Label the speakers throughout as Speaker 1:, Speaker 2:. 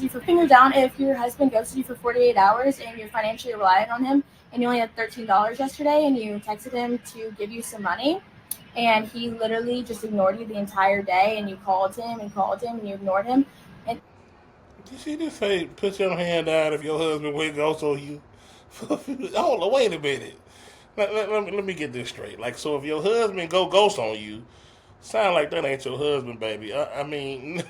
Speaker 1: you for finger down if your husband ghosted you for 48 hours and you're financially reliant on him and you only had $13 yesterday and you texted him to give you some money and he literally just ignored you the entire day and you called him and you ignored him and
Speaker 2: Did she just say, put your hand down if your husband went ghost on you? Hold on, wait a minute. Let me get this straight. Like, so if your husband go ghost on you, sound like that ain't your husband, baby. I mean,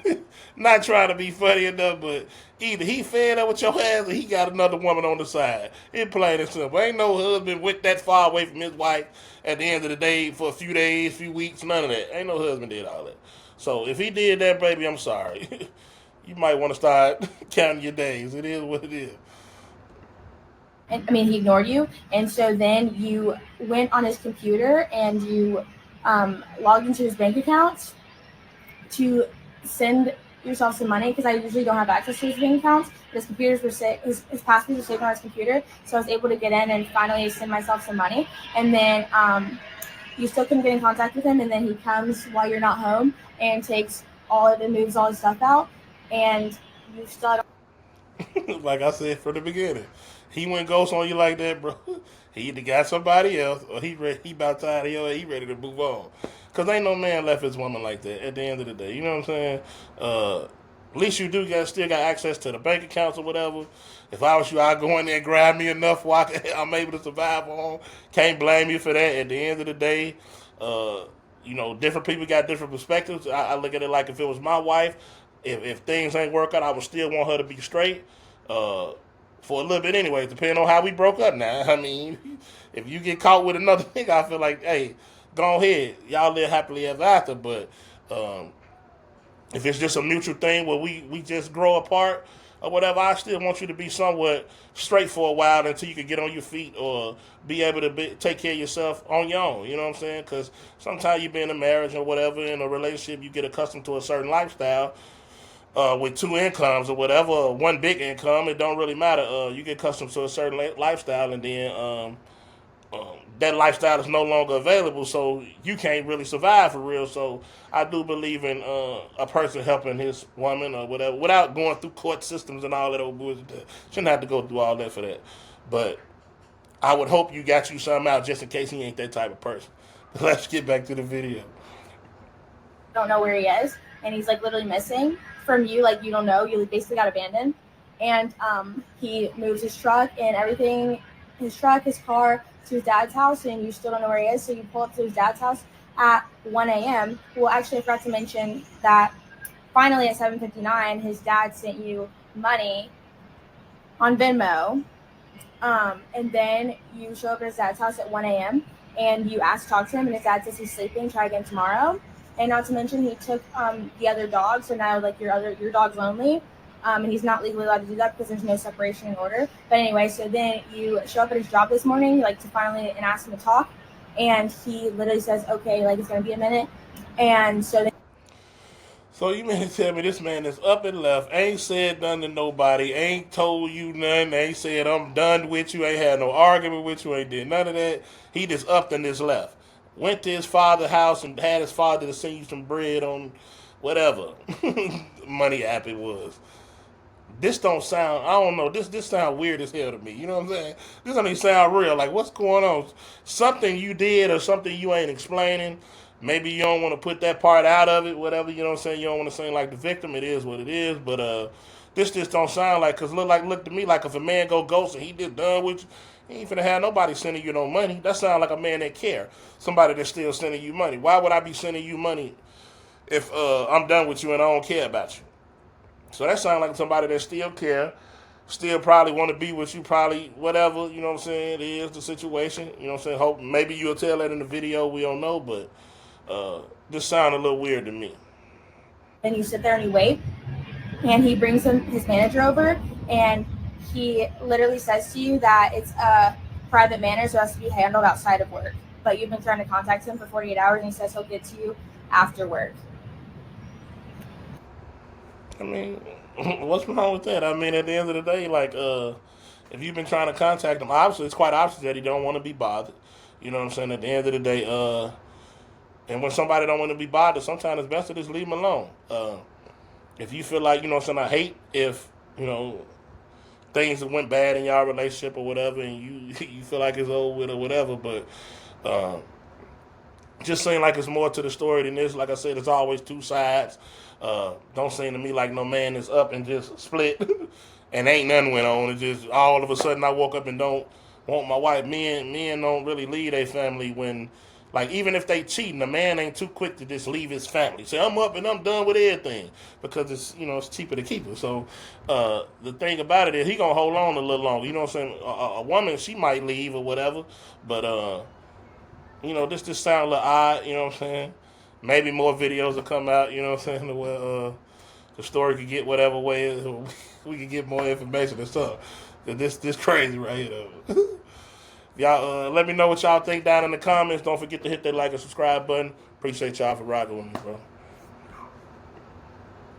Speaker 2: not trying to be funny enough, but either he fed up with your ass or he got another woman on the side. It plain and simple. Ain't no husband went that far away from his wife at the end of the day for a few days, few weeks, none of that. Ain't no husband did all that. So if he did that, baby, I'm sorry. You might want to start counting your days. It is what it is.
Speaker 1: I mean, he ignored you. And so then you went on his computer and you logged into his bank account to send yourself some money because I usually don't have access to his bank accounts. But his computers were his passwords were saved on his computer, so I was able to get in and finally send myself some money. And then you still couldn't get in contact with him, and then he comes while you're not home and takes all of it, moves all his stuff out, and you still don't.
Speaker 2: Like I said from the beginning, he went ghost on you like that, bro. He either got somebody else or he about tired of your. He ready to move on. Cause ain't no man left his woman like that. At the end of the day, you know what I'm saying? At least you do still got access to the bank accounts or whatever. If I was you, I'd go in there and grab me enough while I'm able to survive on. Can't blame you for that. At the end of the day, uh, different people got different perspectives. I look at it like if it was my wife, if things ain't work out, I would still want her to be straight. Uh, for a little bit anyway, depending on how we broke up now. I mean, if you get caught with another nigga, I feel like, hey, go ahead. Y'all live happily ever after. But um, if it's just a mutual thing where we just grow apart or whatever, I still want you to be somewhat straight for a while until you can get on your feet or be able to take care of yourself on your own. You know what I'm saying? Because sometimes you be in a marriage or whatever, in a relationship, you get accustomed to a certain lifestyle with two incomes or whatever, or one big income. It don't really matter. You get accustomed to a certain lifestyle, and then that lifestyle is no longer available, so you can't really survive for real. So I do believe in a person helping his woman or whatever without going through court systems and all that old bullshit. Shouldn't have to go through all that for that. But I would hope you got you something out just in case he ain't that type of person. Let's get back to the video.
Speaker 1: Don't know where he is, and he's like literally missing from you. Like you don't know, you basically got abandoned. And he moves his truck and everything, his truck, his car to his dad's house, and you still don't know where he is. So you pull up to his dad's house at 1 a.m. Well, actually, I forgot to mention that finally at 7:59, his dad sent you money on Venmo, and then you show up at his dad's house at 1 a.m. and you ask to talk to him, and his dad says he's sleeping. Try again tomorrow. And not to mention, he took the other dog, so now like your dog's lonely, and he's not legally allowed to do that because there's no separation in order. But anyway, so then you show up at his job this morning, like to finally and ask him to talk, and he literally says, "Okay, like it's gonna be a minute." And so then
Speaker 2: So you mean to tell me this man is up and left, ain't said nothing to nobody, ain't told you nothing, ain't said I'm done with you, ain't had no argument with you, ain't did none of that. He just upped and just left. Went to his father's house and had his father to send you some bread on whatever money app it was. This don't sound, I don't know, this sound weird as hell to me. You know what I'm saying? This don't even sound real. Like, what's going on? Something you did or something you ain't explaining. Maybe you don't want to put that part out of it, whatever, you know what I'm saying? You don't want to seem like the victim. It is what it is. But this just don't sound like, because look to me like if a man go ghost and he just done with you, he ain't finna have nobody sending you no money. That sound like a man that care. Somebody that's still sending you money. Why would I be sending you money if I'm done with you and I don't care about you? So that sounds like somebody that still care, still probably want to be with you, probably whatever, you know what I'm saying, it is the situation. You know what I'm saying? Hope maybe you'll tell that in the video, we don't know, but this sound a little weird to me.
Speaker 1: you sit there and you wait, and he brings his manager over, and he literally says to you that it's a private matter, so it has to be handled outside of work. But you've been trying to contact him for 48 hours, and he says he'll get to you after work.
Speaker 2: I mean, what's wrong with that? I mean, at the end of the day, like, if you've been trying to contact him, obviously it's quite obvious that he don't want to be bothered. You know what I'm saying? At the end of the day, and when somebody don't want to be bothered, sometimes it's best to just leave them alone. If you feel like, you know what I'm saying, I hate if you know, things that went bad in y'all relationship or whatever, and you feel like it's over with or whatever. But uh, just seem like it's more to the story than this. Like I said, it's always two sides. Don't seem to me like no man is up and just split, and ain't nothing went on. It's just all of a sudden I woke up and don't want my wife. Men don't really leave their family when, like, even if they cheating, a man ain't too quick to just leave his family. Say I'm up and I'm done with everything because it's it's cheaper to keep it. So the thing about it is he gonna hold on a little longer. You know what I'm saying? A woman, she might leave or whatever, but this just sound a little odd, you know what I'm saying? Maybe more videos will come out, you know what I'm saying, where the story could get whatever way we could get more information and stuff. This crazy right here though. Y'all let me know what y'all think down in the comments. Don't forget to hit that like and subscribe button. Appreciate y'all for rocking with me, bro.